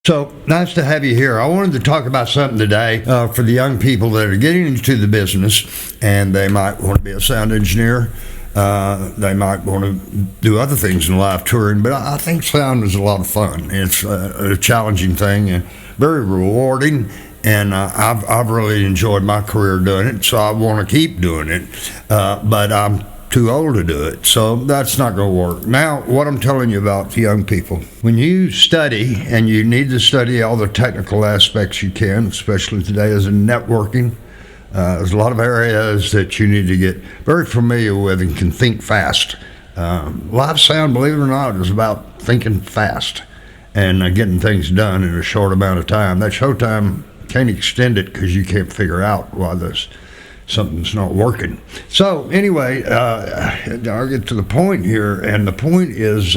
So nice to have you here. I wanted to talk about something today for the young people that are getting into the business, and they might want to be a sound engineer. They might want to do other things in life, touring, but I think sound is a lot of fun. It's a challenging thing and very rewarding, and I've really enjoyed my career doing it, so I want to keep doing it, but I'm too old to do it, so that's not going to work. Now, what I'm telling you about the young people, when you study, and you need to study all the technical aspects you can, especially today as in networking, there's a lot of areas that you need to get very familiar with and can think fast. Live sound, believe it or not, is about thinking fast and getting things done in a short amount of time. That showtime can't extend it because you can't figure out why something's not working. So anyway, I'll get to the point here, and the point is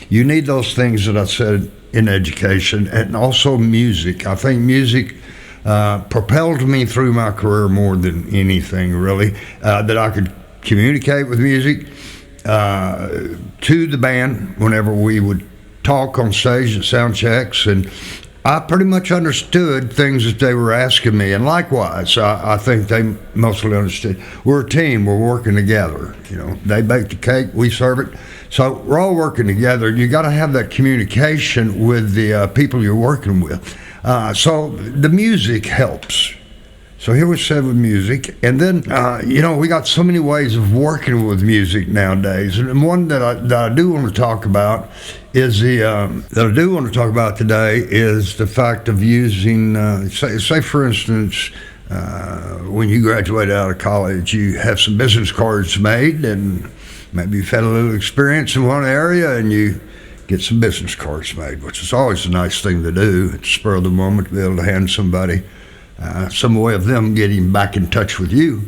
you need those things that I said in education, and also music. I think music propelled me through my career more than anything, really, that I could communicate with music to the band whenever we would talk on stage at sound checks, and I pretty much understood things that they were asking me, and likewise, I think they mostly understood. We're a team. We're working together. You know, they bake the cake, we serve it. So we're all working together. You got to have that communication with the people you're working with. So the music helps. So here we said with music, and then we got so many ways of working with music nowadays. And one that I do want to talk about is today is the fact of using, say for instance, when you graduate out of college, you have some business cards made, and maybe you've had a little experience in one area, and you get some business cards made, which is always a nice thing to do. It's spur of the moment to be able to hand somebody some way of them getting back in touch with you.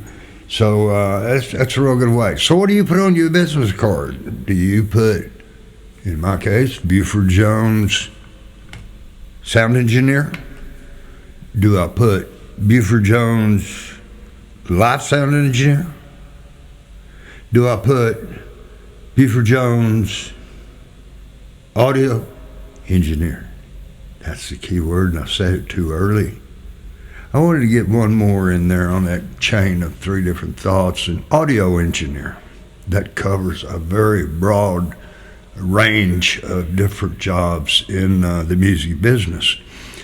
So that's a real good way. So what do you put on your business card? Do you put, in my case, Buford Jones, sound engineer? Do I put Buford Jones, live sound engineer? Do I put Buford Jones, audio engineer? That's the key word, and I said it too early. I wanted to get one more in there on that chain of three different thoughts. An audio engineer, that covers a very broad range of different jobs in the music business.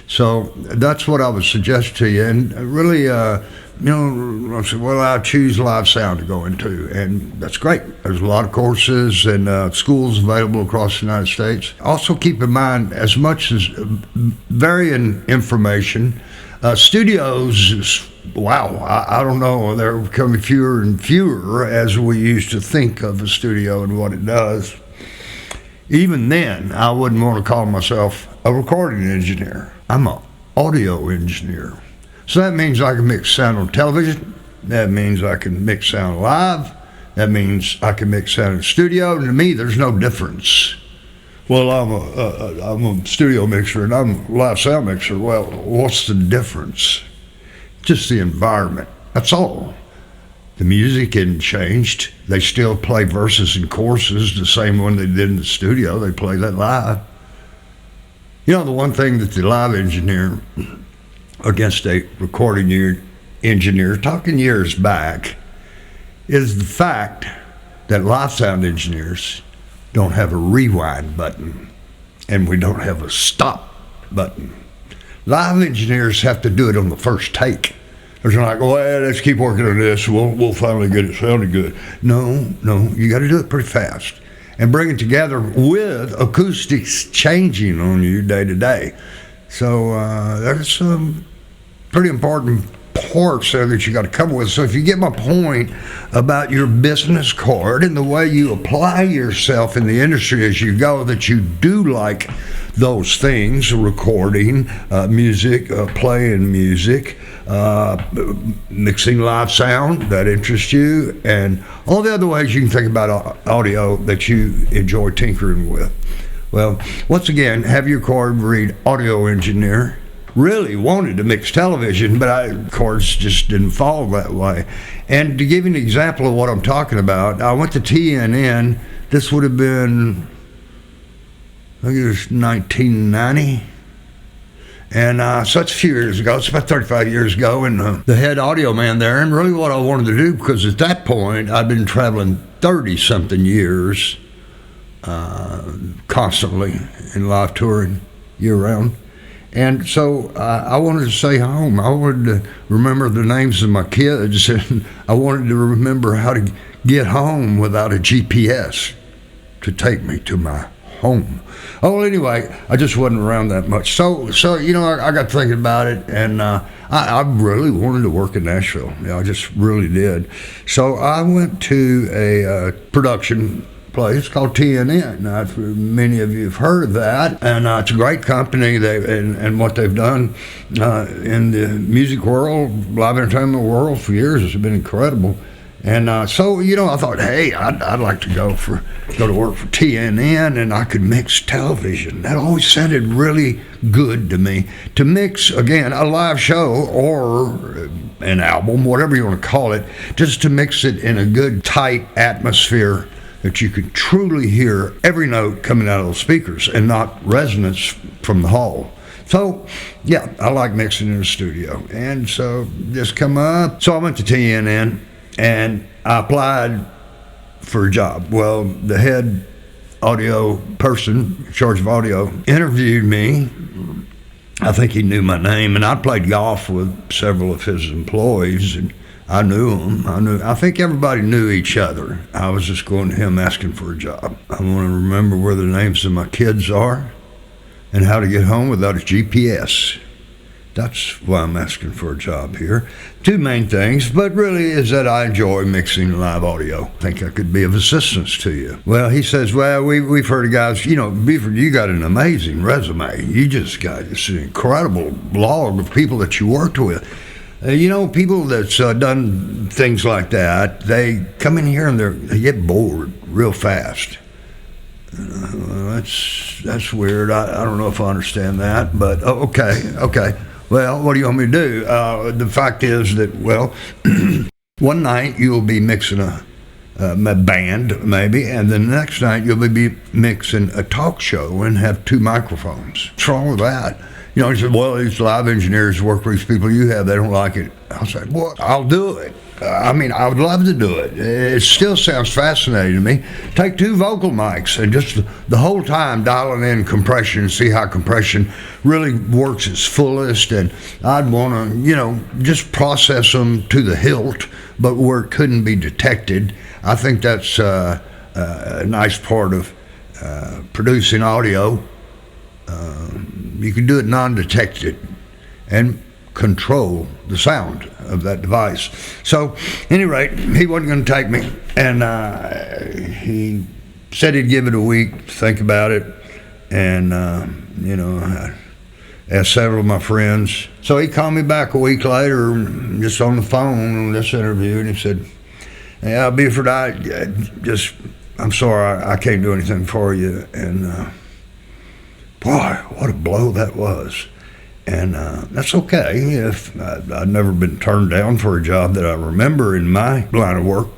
So that's what I would suggest to you. And really, I said, well, I'll choose live sound to go into, and that's great. There's a lot of courses and schools available across the United States. Also keep in mind, as much as varying information, studios, I don't know, they're becoming fewer and fewer as we used to think of a studio and what it does. Even then, I wouldn't want to call myself a recording engineer. I'm an audio engineer. So that means I can mix sound on television. That means I can mix sound live. That means I can mix sound in the studio. And to me, there's no difference. Well, I'm a studio mixer and I'm a live sound mixer. Well, what's the difference? Just the environment. That's all. The music hadn't changed. They still play verses and choruses the same one they did in the studio. They play that live. You know, the one thing that the live engineer against a recording engineer, talking years back, is the fact that live sound engineers don't have a rewind button, and we don't have a stop button. Live engineers have to do it on the first take. They're like, well, let's keep working on this. We'll finally get it sounding good. No, you got to do it pretty fast and bring it together with acoustics changing on you day to day. So there's some pretty important parts there that you got to come with. So if you get my point about your business card and the way you apply yourself in the industry as you go, that you do like those things, recording, music, playing music, mixing live sound, that interests you, and all the other ways you can think about audio that you enjoy tinkering with. Well, once again, have your card read audio engineer. Really wanted to mix television, but cards just didn't fall that way. And to give you an example of what I'm talking about, I went to TNN. This would have been, I think it was 1990. And so it's a few years ago. It's about 35 years ago, and the head audio man there, and really what I wanted to do, because at that point I'd been traveling 30-something years constantly in live touring year-round. And so I wanted to stay home. I wanted to remember the names of my kids, and I wanted to remember how to get home without a GPS to take me to my home. Oh, anyway, I just wasn't around that much. So I got thinking about it, and I really wanted to work in Nashville. I just really did. So I went to a production place called TNN. Now, many of you have heard of that, and it's a great company. And what they've done in the music world, live entertainment world for years has been incredible. And so I thought, hey, I'd like to go to work for TNN, and I could mix television. That always sounded really good to me. To mix, again, a live show or an album, whatever you want to call it, just to mix it in a good, tight atmosphere that you could truly hear every note coming out of those speakers and not resonance from the hall. So, yeah, I like mixing in the studio. And so just come up. So I went to TNN, and I applied for a job. Well, the head audio person in charge of audio interviewed me. I think he knew my name, and I played golf with several of his employees, and I knew him. I think everybody knew each other. I was just going to him asking for a job. I want to remember where the names of my kids are and how to get home without a GPS. That's why I'm asking for a job here. Two main things, but really is that I enjoy mixing live audio. I think I could be of assistance to you. Well, he says, well, we've heard of guys, Beeford, you got an amazing resume. You just got this incredible log of people that you worked with. People that's done things like that, they come in here and they get bored real fast. That's weird. I don't know if I understand that, but okay. Well, what do you want me to do? The fact is that, one night you'll be mixing a band, maybe, and the next night you'll be mixing a talk show and have two microphones. What's wrong with that? He said, well, these live engineers work with these people you have, they don't like it. I said, well, I'll do it. I would love to do it. It still sounds fascinating to me. Take two vocal mics and just the whole time dialing in compression, see how compression really works its fullest. And I'd want to, just process them to the hilt, but where it couldn't be detected. I think that's a nice part of producing audio. You can do it non-detected and control the sound of that device. So, at any rate, he wasn't going to take me, and he said he'd give it a week to think about it, and I asked several of my friends. So he called me back a week later, just on the phone on this interview, and he said, "Yeah, Beeford, I'm sorry, I can't do anything for you," and boy, what a blow that was. And that's okay. If I'd never been turned down for a job that I remember in my line of work.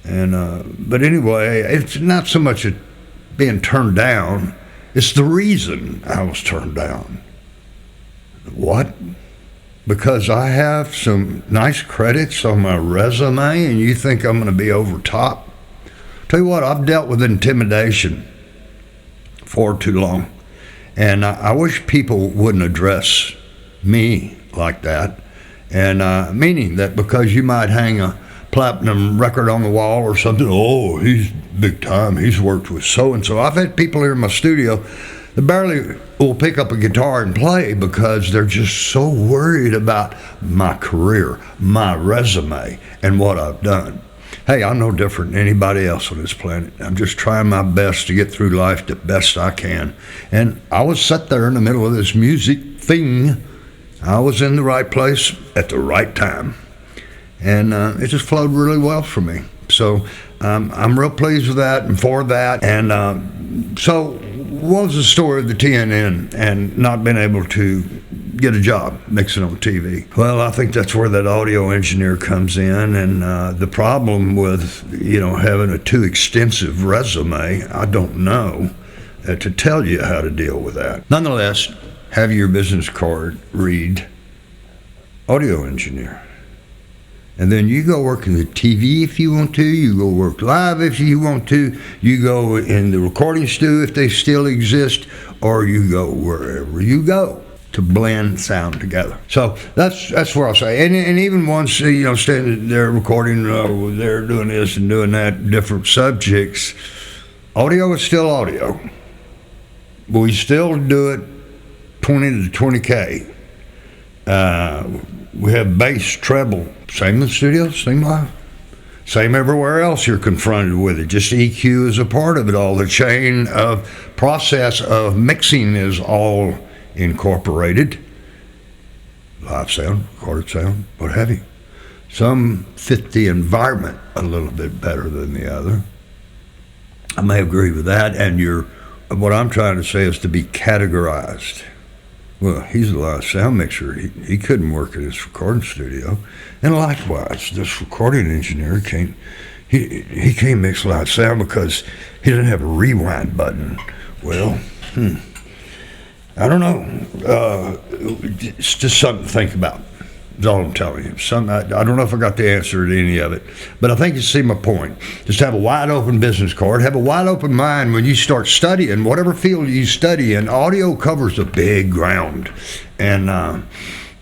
And but anyway, it's not so much being turned down, it's the reason I was turned down. What? Because I have some nice credits on my resume and you think I'm going to be over top? Tell you what, I've dealt with intimidation for too long. And I wish people wouldn't address me like that. And meaning that because you might hang a platinum record on the wall or something, oh, he's big time, he's worked with so-and-so. I've had people here in my studio that barely will pick up a guitar and play because they're just so worried about my career, my resume, and what I've done. Hey, I'm no different than anybody else on this planet. I'm just trying my best to get through life the best I can. And I was sat there in the middle of this music thing. I was in the right place at the right time. And it just flowed really well for me. So I'm real pleased with that and for that. And so what was the story of the TNN and not being able to get a job mixing on TV? Well, I think that's where that audio engineer comes in, and the problem with having a too extensive resume, I don't know to tell you how to deal with that. Nonetheless, have your business card read audio engineer. And then you go work in the TV if you want to. You go work live if you want to. You go in the recording studio if they still exist, or you go wherever you go to blend sound together. So that's where I'll say. And even once, standing there recording, they're doing this and doing that, different subjects, audio is still audio. But we still do it 20 to 20K. We have bass, treble, same in the studio, same live. Same everywhere else you're confronted with it. Just EQ is a part of it all. The chain of process of mixing is all incorporated. Live sound, recorded sound, what have you. Some fit the environment a little bit better than the other. I may agree with that, and what I'm trying to say is to be categorized. Well, he's a live sound mixer. He couldn't work at his recording studio. And likewise, this recording engineer can't mix live sound because he doesn't have a rewind button. Well, I don't know. It's just something to think about. That's all I'm telling you. I don't know if I got the answer to any of it, but I think you see my point. Just have a wide open business card. Have a wide open mind when you start studying whatever field you study in. Audio covers a big ground, and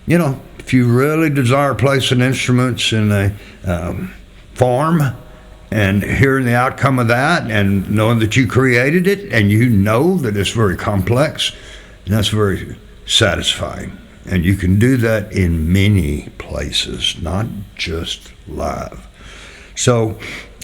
if you really desire placing instruments in a farm and hearing the outcome of that, and knowing that you created it, and you know that it's very complex, that's very satisfying. And you can do that in many places, not just live. So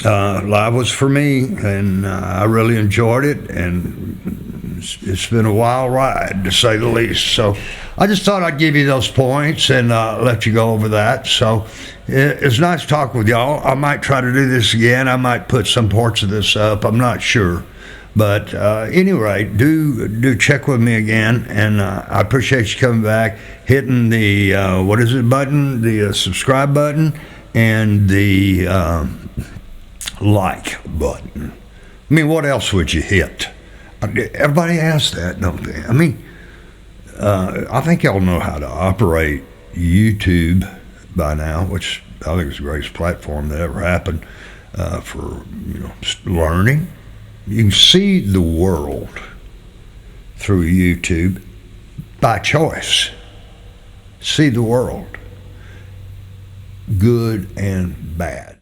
live was for me, and I really enjoyed it, and it's been a wild ride, to say the least. So I just thought I'd give you those points and let you go over that. So it's nice talking with y'all. I might try to do this again. I might put some parts of this up. I'm not sure. But anyway, do check with me again, and I appreciate you coming back, hitting the button, the subscribe button, and the like button. I mean, what else would you hit? Everybody asks that, don't they? I mean, I think y'all know how to operate YouTube by now, which I think is the greatest platform that ever happened for learning. You can see the world through YouTube by choice. See the world, good and bad.